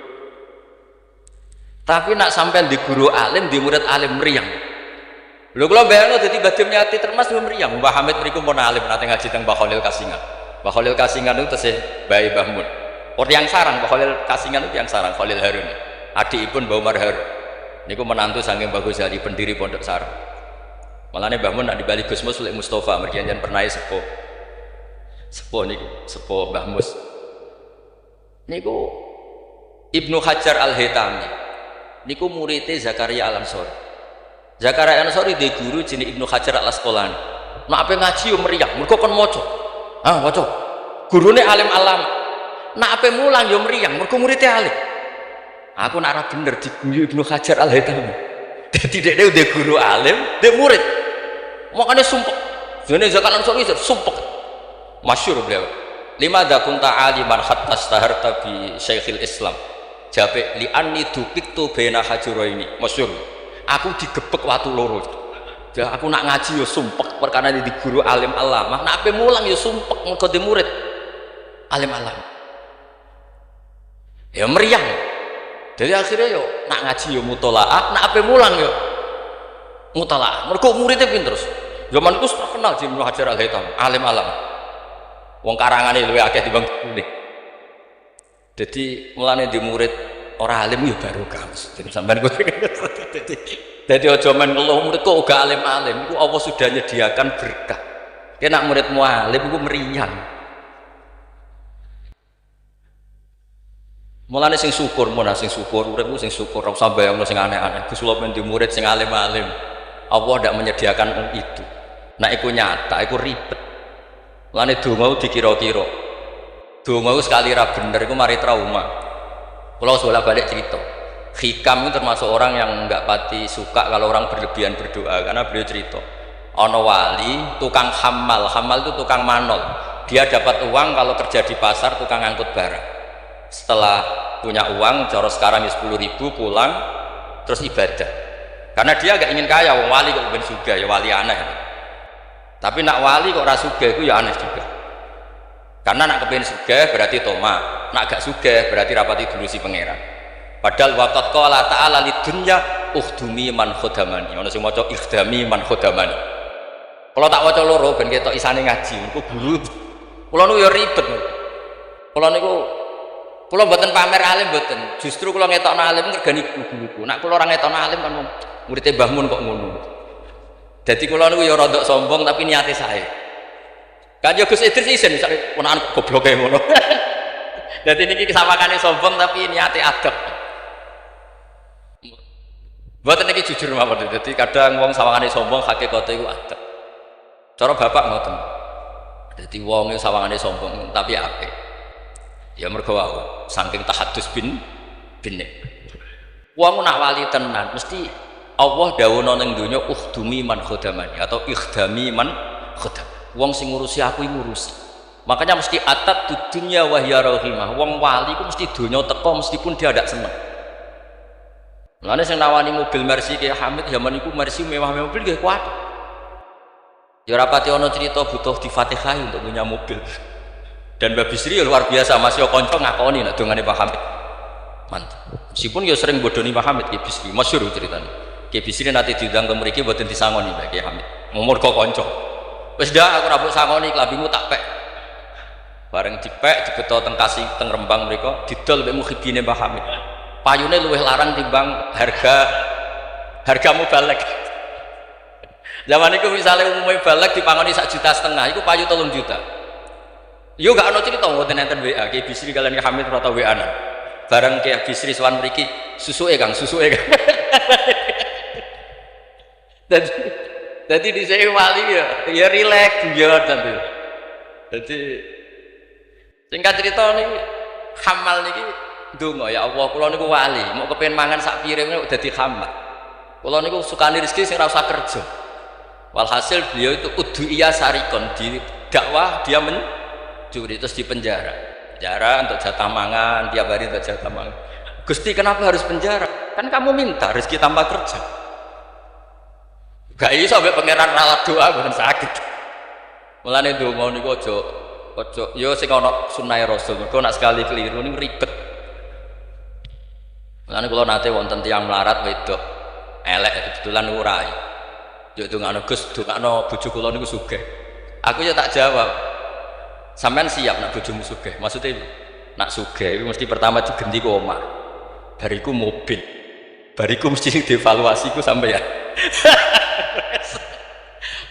Tapi nak sampai di guru alim, di murid alim meriang. Lho kula bayangno dadi Badhe Nyati Termas meriang. Mbah Hamid mriku pun alim nate ngaji teng Mbah Khalil Kasingan. Mbah Khalil Kasingan itu tesih bayi Mbah Mun. Orang yang sarang Mbah Khalil Kasingan itu yang sarang Khalil Harun. Adikipun Mbah Umar Harun. Niku menantu saking Mbah Ghazali pendiri Pondok Sarang. Malane Mbah Mun nak dibalik Gus Mus Lek Mustofa mergi jan pernah sepuh. Sepuh niku, sepuh Mbah Mus. Niku Ibnu Hajar Al-Haytami. Niku muridnya Zakaria Al-Ansori. Zakaria Al-Ansori di guru jenenge Ibnu Hajar Al-Asqalani. Nek ape ngaji yo meriang, mergo kon maca. Ah, maca. Gurune alim alam. Nek ape mulang yo meriang, mergo muridnya alim. Aku nak ora bener diguyu Ibnu Hajar Al-Haytami. Dadi dhekne udah guru alim, dhek murid. Makane sumpek. Jenenge Zakaria Al-Ansori sumpek. Masyhur beliau. Lima dakunta aliman hatta staharta bi Syekhil Islam. Jape li anni dupiktu bena hajuraini masyhur. Aku digebek watu loro. Ya aku nak ngaji yo sumpek perkara di guru alim alamah. Nak ape mulang yo sumpek mergo di murid alim alam. Ya meriang. Jadi akhirnya yo nak ngaji yo mutolaah, nak ape mulang yo mutolaah. Mergo muridnya pinter. Zaman iku terkenal Ibnu Hajar Al-Haytami, alim alam. Wong karangane luwih akeh timbang ini. Jadi mulane di murid orang alim ya barokah. Jadi sampean kok jadi aja men ngeluh murid kok gak alim-alim, iku Allah sudah nyediakan berkah. Kena muridmu alim iku meriang. Mulane sing syukur, sing syukur, uripku sing syukur, ora usah bayangno sing aneh-aneh. Gus kula men di murid sing alim-alim. Allah ndak menyediakan itu. Nah iku nyata, iku ribet. Mulane donga dikira-kira. Donga sekali ra bener iku mari trauma. Kula bolak-balik cerita. Hikam itu termasuk orang yang enggak pati suka kalau orang berlebihan berdoa, karena beliau cerita ono wali tukang hamal itu tukang manol, dia dapat uang kalau kerja di pasar tukang angkut barang, setelah punya uang cara sekarang 10.000 pulang terus ibadah, karena dia gak ingin kaya. Wong wali kok ben sugih ya wali aneh, tapi nak wali kok ra sugih itu ya aneh juga, karena nak kepen sugih berarti toma, nak gak sugih berarti rapati dulu si pangeran. Padahal waqat qala ta'ala lidunya ukhdumi man khodamani, ana sing maca ikhdami man khodamani. Kalau tak waca loro ben ketok isane ngaji, niku guru. Kula niku ya ribet. Kula mboten pamer alim mboten. Justru kula ngetokno alim ngergani guru-guruku. Nek kula ora ngetokno alim kan murid Mbah Mun kok ngono. Dadi kula niku ya rada sombong tapi niate sae. Kan yo Gus Idris isin misale ponakan gobloke ngono. Dadi niki kesawakane sombong tapi niate adab. Mboten iki jujur mawon. Dadi kadang wong sawangane sombong hakikate iku adab. Cara bapak ngoten. Dadi wong e sawangane sombong tapi apik. Ya mergo wae saking tahadus bin. Wong nak wali tenan mesti Allah dawuhna ning donya ukhdumi man khodamani atau ikhdami man khodam. Wong sing ngurusi aku iki ngurusi. Makanya mesti atat dunya wa hiya rahimah. Wong wali ku mesti donya teko meskipun dia ndak seneng. Mulane sing nawani mobil Mercy Ki Hamid zaman iku Mercy mewah-mewah mobil nggih kuat. Ya rapati ana cerita butuh di-Fatihahi untuk punya mobil. Dan Mbak Bisri ya luar biasa, Mas yo kanca ngakoni nek dongane Pak Hamid. Mantap. Meskipun ya sering bodoni Pak Hamid Ki Bisri, masyhur ceritane. Ki Bisri nanti diundang ke mriki mboten disangoni Mbak Ki Hamid. Umur kok kanca. Wis dah aku ora mbok sangoni klambimu tak pek. Bareng dipek dibeto teng Kasih teng Rembang mriku didol mek mukhibine Pak Hamid. Payune luwih larang timbang harga mubalek. Zaman itu misalnya umumnya balek dipangoni 1,5 juta, itu payu 3 juta. Yo gak ana cerita ngoten enten WA, Ki Bisri kalian Ki Hamid rata WA-an. Bareng Ki Bisri sowan mriki, susuke Kang. Dadi dhisik wali ya rileks guyon sampe. Dadi singkat cerita niki hamal niki ndonga ya Allah kula niku wali, mau kepengin mangan sak piring niku dadi hamal. Kula niku sukani rezeki sing ora usah kerja. Walhasil beliau itu udhu'iyah sarikon, di dakwah dia mencuri terus di penjara untuk jatah mangan, tiap hari untuk jatah mangan. Gusti kenapa harus penjara? Kan kamu minta rezeki tanpa kerja. Gak iso sampai pangeran ralat doa bukan sakit. Mulane ndonga niku aja yo sing ana sunah Rasul. Mergo nek sekali keliru niku ribet. Mulane kula nate wonten tiyang melarat wedok elek kebetulan urai. Yo ndongakno Gus, ndongakno bojo kula niku sugih. Aku ya tak jawab. Sampean siap nak bojomu sugih? Maksudnya nak sugih itu mesti pertama digenti ku omah. Bariku mobil. Bariku mesti dievaluasi ku sampean.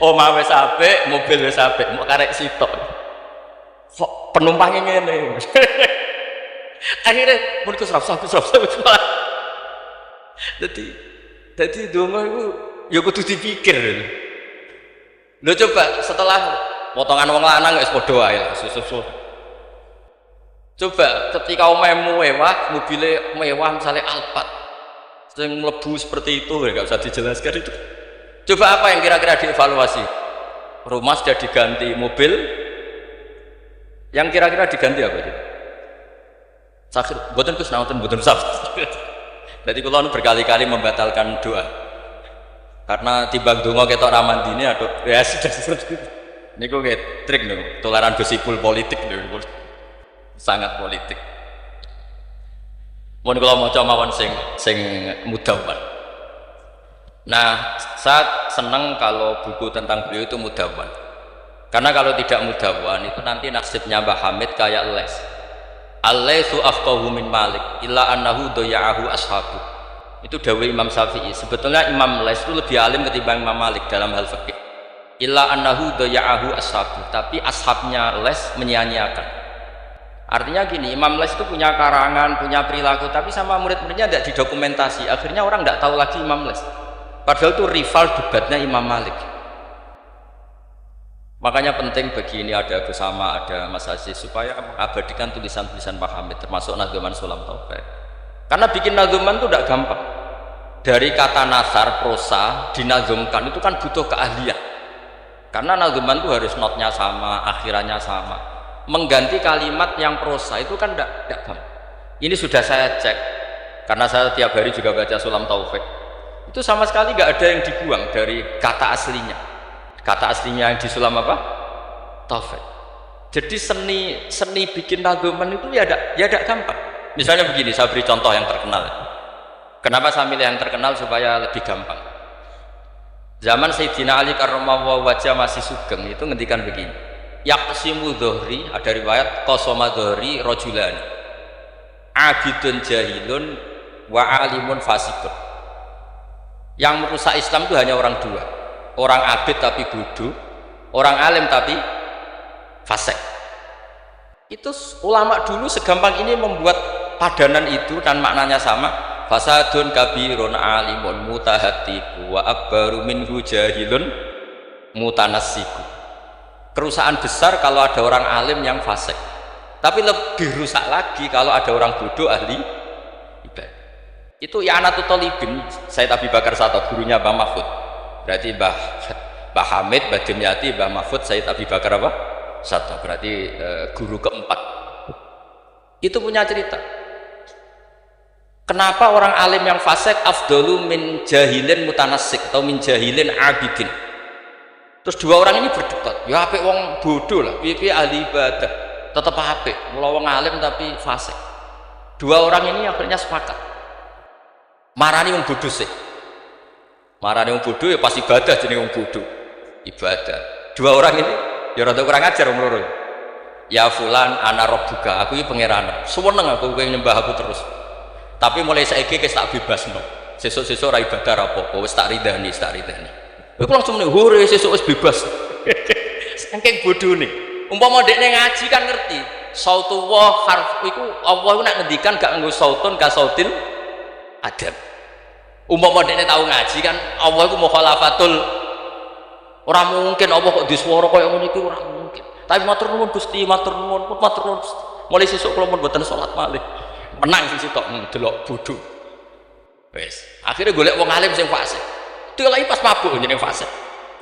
Omah wis apik, mobil wis apik, mau karek sitok. Kok penumpangnya ngene. Akhirnya mun Gus rasa. Dadi donga iku ya kudu dipikir. Lho coba setelah potongan wong lanang wis padha wae lah susu. Coba ketika omahmu mewah, mobilnya mewah misalnya Alphard sing mlebu seperti itu enggak usah dijelaskan itu. Coba apa yang kira-kira dievaluasi? Rumah sudah diganti, mobil yang kira-kira diganti apa itu? Sakit, mboten Gus naonten mboten sah. Jadi kula berkali-kali membatalkan doa. Karena timbang donga ketok ramandine aduh ya sudah seperti itu. Niku nggih trik niku, tularan gosipul politik niku. Sangat politik. Mun kula maca mawon sing mudawwan. Nah, saya senang kalau buku tentang beliau itu mudawwan. Karena kalau tidak mudawwan itu nanti nasibnya Mbah Hamid kayak les. Al-Laitsu afqahu min Malik illa annahu daya'ahu ashabu. Itu dawuh Imam Syafi'i. Sebetulnya Imam Lais itu lebih alim ketimbang Imam Malik dalam hal fikih. Illa annahu daya'ahu ashabu, tapi ashabnya Les menyia-nyiakan. Artinya gini, Imam Les itu punya karangan, punya perilaku, tapi sama murid-muridnya tidak didokumentasi. Akhirnya orang tidak tahu lagi Imam Les. Padahal itu rival debatnya Imam Malik. Makanya penting bagi ini ada Gus Sama, ada Mas Aziz, supaya mengabadikan tulisan-tulisan Pak Hamid, termasuk Nadzuman Sulam Taufik. Karena bikin nadzuman itu tidak gampang. Dari kata nasar, prosa, dinazumkan itu kan butuh keahlian. Karena nadzuman itu harus notnya sama, akhirannya sama. Mengganti kalimat yang prosa itu kan tidak gampang. Ini sudah saya cek, karena saya tiap hari juga baca Sulam Taufik. Itu sama sekali nggak ada yang dibuang dari kata aslinya. Kata aslinya yang di Sulam apa? Taufik. Jadi seni bikin nadzuman itu ya tidak gampang. Misalnya begini, saya beri contoh yang terkenal. Kenapa saya milih yang terkenal supaya lebih gampang? Zaman Sayyidina Ali karramallahu wajhah masih sugeng itu ngendikan begini. Yaqsimu dhuhri, ada riwayat qasama dhuhri rajulan. Abidun jahilun wa alimun fasikun. Yang merusak Islam itu hanya orang dua. Orang abid tapi bodoh, orang alim tapi fasik. Itu ulama dulu segampang ini membuat padanan itu dan maknanya sama. Fasadun kabirun alimun mutahatiku wa akbaru minhu jahilun mutanassiku. Kerusakan besar kalau ada orang alim yang fasik, tapi lebih rusak lagi kalau ada orang bodoh ahli ibadah. Itu I'anatul Thalibin, Sayyid Abi Bakar Sato, gurunya Mbah Mahfud. Berarti Mbah Hamid, Mbah Dimyati, Mbah Mahfud, Sayyid Abi Bakar apa? Sato. Berarti guru keempat. Itu punya cerita. Kenapa orang alim yang fasik afdalu min jahilin mutanassik atau min jahilin abidin? Terus dua orang ini berdebat. Ya apik wong bodoh lah, piye ahli ibadah, tetap apik. Mula wong alim tapi fasik. Dua orang ini akhirnya sepakat. Marani wong bodoh sih. Marane wong bodoh ya pasti ibadah, jenenge wong bodoh ibadah. Dua orang ini ya rada kurang ajar wong loro. Ya fulan ana rabbuka, aku iki pangeran. Seneng aku kowe nyembah aku terus. Tapi mulai saiki wis tak bebasno. Sesuk-sesuk ora ibadah ra apa-apa, wis tak ridani, tak ridani. Kowe langsung muni, "Hore, sesuk wis bebas." Saking bodone. Umpama dekne ngaji kan ngerti. Sautullah harf iku Allah iku nek ngendikan gak nganggo sautun ka sautil adab. Umpama dekne tahu ngaji kan Allah itu mukhalafatul, ora mungkin Allah kok diswara kaya ngono iki, ora mungkin. Tapi matur nuwun Gusti, matur nuwun Gusti. Mulai sesuk kula mun mboten salat malih. Menang sing sitok delok bodho. Wis, akhirnya golek wong alim sing fasik. Dilai pas mabuk jenenge fasik.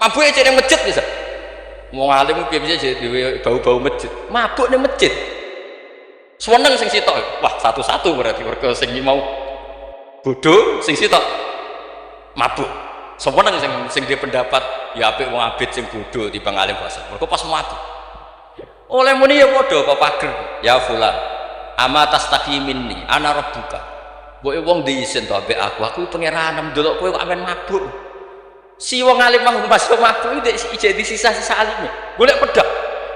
Mabuke jeneng masjid bisa. Wong alim piye-piye dhewe bau-bau masjid. Mabuk ning masjid. Seneng sing sitok. Wah, satu-satu berarti mergo sing mau bodoh sing sitok mabuk. Seneng sing dia pendapat ya apik wong abid sing bodoh timbang alim fasik. Mergo pas mabuk. Oleh muni ya padha apa pager. Ya fulan. Ama tastaqi minni ana rabbuka. Mbok wong diisin to ambek aku pangeran ndelok kowe kok amen mabuk. Si wong alim mah masuk mabuk iki jadi sisa-sisa alime. Golek pedak.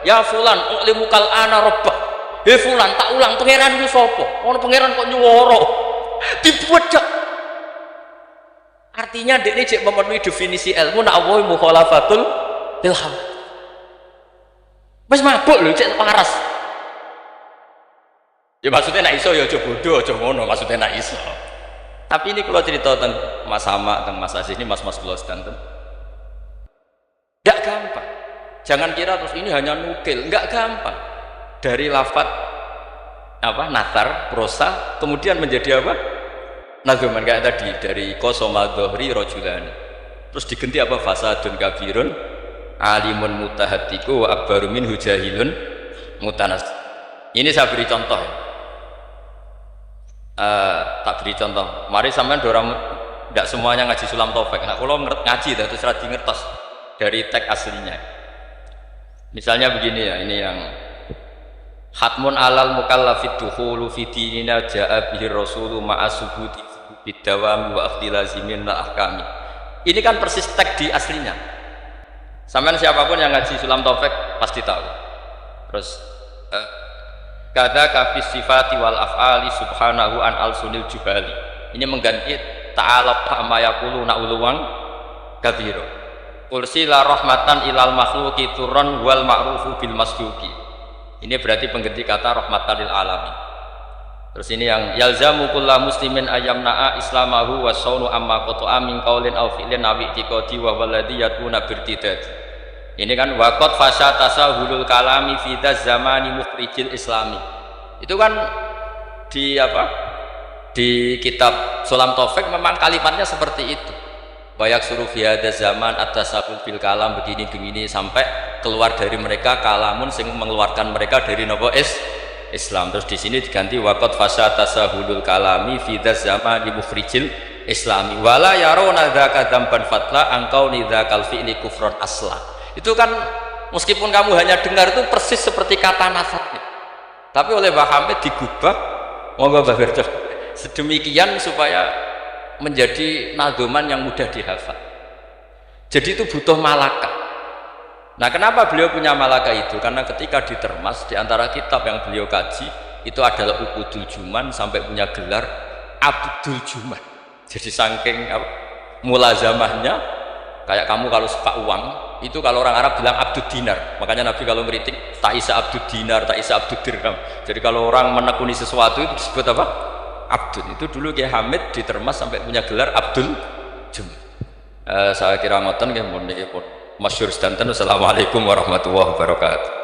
Ya fulan ulimukal ana rabbak. He fulan tak ulang pangeran iki sapa? Ono pangeran kok nyuwara. Dibedak. Artinya dekne cek memenuhi definisi ilmu nek Allah mukhalafatul ilham. Wis mabuk lho cek paras. Ya maksudnya nak iso ya aja bodoh, aja ngono, maksudnya nak iso. Tapi ini kalau cerita tentang Mas Sama, tentang Mas Aziz ini, mas-mas kula sedanten. Enggak gampang. Jangan kira terus ini hanya nukil, enggak gampang. Dari lafaz apa? Nathar, prosa, kemudian menjadi apa? Nadzuman kayak tadi dari qasama dhuhri rajulan. Terus diganti apa? Fasadun kabirun alimun mutahatiku wa akbaru minhu jahilun mutanas. Ini saya beri contoh ya. Tak beri contoh. Mari sampean dorang tidak semuanya ngaji Sulam Taufik. Nah, kalau ngaji terus radi ngertos dari teks aslinya. Misalnya begini ya, ini yang hatmun alal mukallafid dukhulu fi dinina ja'a bihi rasulu ma'a subuti bidawami wa akhdhi lazimin la ahkami. Ini kan persis teks di aslinya. Sampean siapapun yang ngaji Sulam Taufik pasti tahu. Terus kadzaka fis sifati wal af'ali subhanahu an al-sunil jubali. Ini mengganti ta'ala amma yaquluna uluwan katsira. Ursila rahmatan ilal makhluqi turran wal ma'rufu bil masduqi. Ini berarti pengganti kata rahmatan lil alamin. Terus ini yang yalzamu kullu muslimin ayyamna'a islamahu wa saunu amma qata'a min qaulin aw fi'lin aw i'tiqadi wa walladhi yatuna birtidad. Ini kan waqad fasha tasahulul kalami fi zamani mukhrijil islami. Itu kan di apa? Di kitab Sulam Taufik memang kalimatnya seperti itu. Bayak suruh fi hadza zaman at-tasahul fil kalam begini-begini sampai keluar dari mereka kalamun sing mengeluarkan mereka dari nopo Islam. Terus di sini diganti waqad fasha tasahulul kalami fi zaman mukhrijil islami wala yarawna dzaka dzamban fatla angkau nidzakal fi'li kufron asla. Itu kan meskipun kamu hanya dengar itu persis seperti kata nasabnya, tapi oleh Mbah Hamid digubah monggo Mbah Berdo sedemikian supaya menjadi nadzuman yang mudah dihafal. Jadi itu butuh malaka. Nah, kenapa beliau punya malaka itu? Karena ketika ditermas di antara kitab yang beliau kaji itu adalah Uqudul Juman sampai punya gelar Abdul Juman. Jadi saking mulazamahnya, kayak kamu kalau suka uang itu kalau orang Arab bilang Abdul Dinar, makanya Nabi kalau ngeritik tak isa Abdul Dinar, tak isa Abdul Dirham. Jadi kalau orang menekuni sesuatu itu disebut apa? Abdul. Itu dulu Kiai Hamid ditermas sampai punya gelar Abdul Juman. Saya kira ngoten nggih mun niki masyhur sedanten. Assalamualaikum warahmatullahi wabarakatuh.